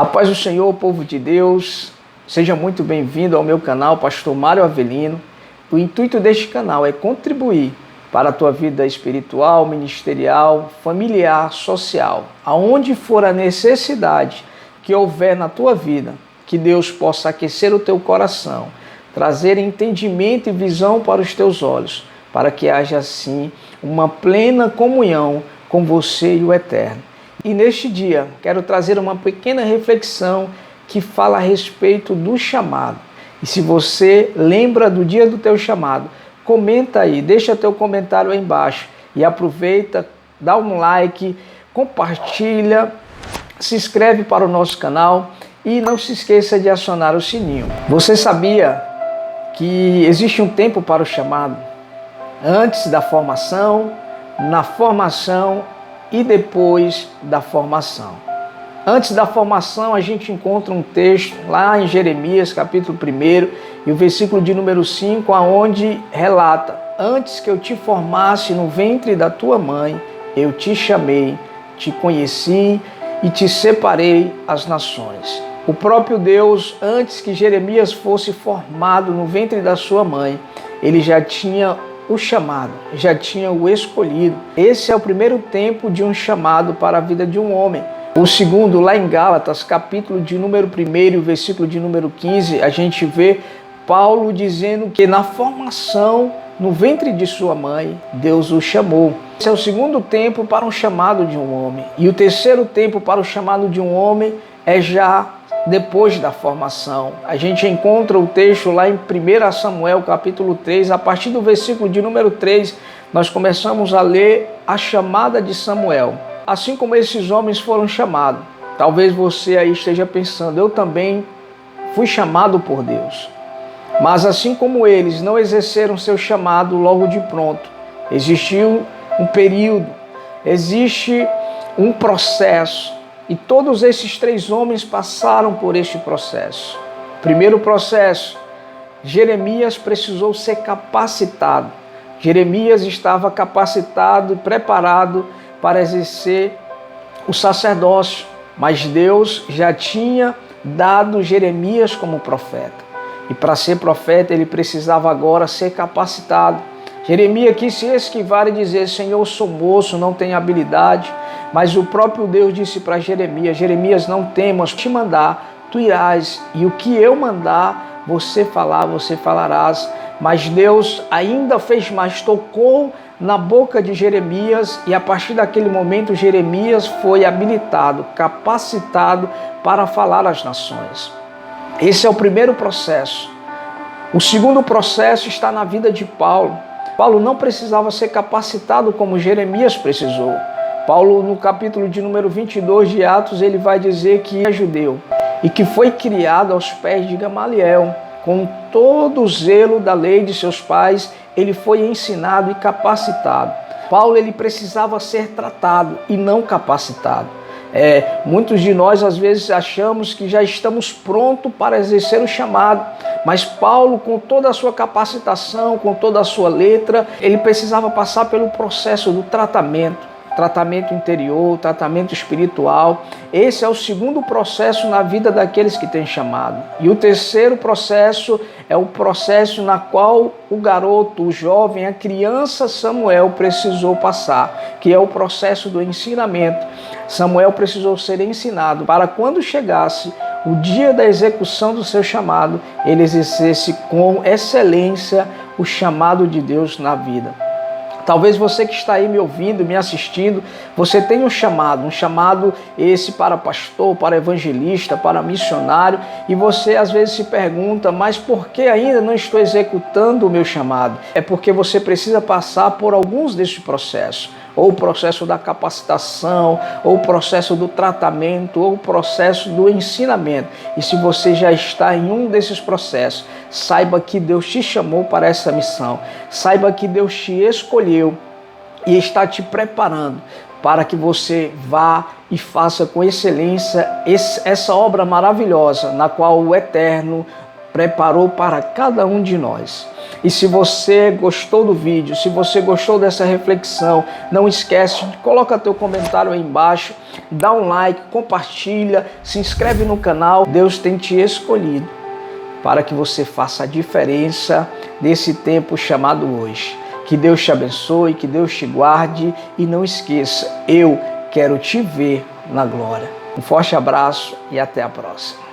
A paz do Senhor, povo de Deus, seja muito bem-vindo ao meu canal, Pastor Mário Avelino. O intuito deste canal é contribuir para a tua vida espiritual, ministerial, familiar, social. Aonde for a necessidade que houver na tua vida, que Deus possa aquecer o teu coração, trazer entendimento e visão para os teus olhos, para que haja assim uma plena comunhão com você e o Eterno. E neste dia, quero trazer uma pequena reflexão que fala a respeito do chamado. E se você lembra do dia do teu chamado, comenta aí, deixa teu comentário aí embaixo e aproveita, dá um like, compartilha, se inscreve para o nosso canal e não se esqueça de acionar o sininho. Você sabia que existe um tempo para o chamado? Antes da formação, na formação e depois da formação. Antes da formação, a gente encontra um texto lá em Jeremias, capítulo 1, e o versículo de número 5, onde relata: antes que eu te formasse no ventre da tua mãe, eu te chamei, te conheci e te separei as nações. O próprio Deus, antes que Jeremias fosse formado no ventre da sua mãe, ele já tinha o chamado, já tinha o escolhido. Esse é o primeiro tempo de um chamado para a vida de um homem. O segundo, lá em Gálatas, capítulo de número 1, versículo de número 15, a gente vê Paulo dizendo que na formação, no ventre de sua mãe, Deus o chamou. Esse é o segundo tempo para um chamado de um homem. E o terceiro tempo para o chamado de um homem é já depois da formação. A gente encontra o texto lá em 1 Samuel, capítulo 3, a partir do versículo de número 3, nós começamos a ler a chamada de Samuel. Assim como esses homens foram chamados, talvez você aí esteja pensando, eu também fui chamado por Deus. Mas assim como eles não exerceram seu chamado logo de pronto, existiu um período, existe um processo. E todos esses três homens passaram por este processo. Primeiro processo, Jeremias precisou ser capacitado. Jeremias estava capacitado e preparado para exercer o sacerdócio, mas Deus já tinha dado Jeremias como profeta. E para ser profeta ele precisava agora ser capacitado. Jeremias quis se esquivar e dizer: Senhor, eu sou moço, não tenho habilidade. Mas o próprio Deus disse para Jeremias: Jeremias, não temas, te mandar, tu irás, e o que eu mandar, você falar, você falarás. Mas Deus ainda fez mais, tocou na boca de Jeremias, e a partir daquele momento Jeremias foi habilitado, capacitado para falar às nações. Esse é o primeiro processo. O segundo processo está na vida de Paulo. Paulo não precisava ser capacitado como Jeremias precisou. Paulo, no capítulo de número 22 de Atos, ele vai dizer que é judeu e que foi criado aos pés de Gamaliel. Com todo o zelo da lei de seus pais, ele foi ensinado e capacitado. Paulo, ele precisava ser tratado e não capacitado. Muitos de nós, às vezes, achamos que já estamos prontos para exercer o chamado. Mas Paulo, com toda a sua capacitação, com toda a sua letra, ele precisava passar pelo processo do tratamento interior, tratamento espiritual. Esse é o segundo processo na vida daqueles que têm chamado. E o terceiro processo é o processo na qual o garoto, o jovem, a criança Samuel precisou passar, que é o processo do ensinamento. Samuel precisou ser ensinado para quando chegasse o dia da execução do seu chamado, ele exercesse com excelência o chamado de Deus na vida. Talvez você que está aí me ouvindo, me assistindo, você tenha um chamado esse para pastor, para evangelista, para missionário, e você às vezes se pergunta, mas por que ainda não estou executando o meu chamado? É porque você precisa passar por alguns desses processos, ou o processo da capacitação, ou o processo do tratamento, ou o processo do ensinamento. E se você já está em um desses processos, saiba que Deus te chamou para essa missão, saiba que Deus te escolheu e está te preparando para que você vá e faça com excelência essa obra maravilhosa, na qual o Eterno preparou para cada um de nós. E se você gostou do vídeo, se você gostou dessa reflexão, não esquece, coloca teu comentário aí embaixo, dá um like, compartilha, se inscreve no canal. Deus tem te escolhido para que você faça a diferença nesse tempo chamado hoje. Que Deus te abençoe, que Deus te guarde e não esqueça, eu quero te ver na glória. Um forte abraço e até a próxima.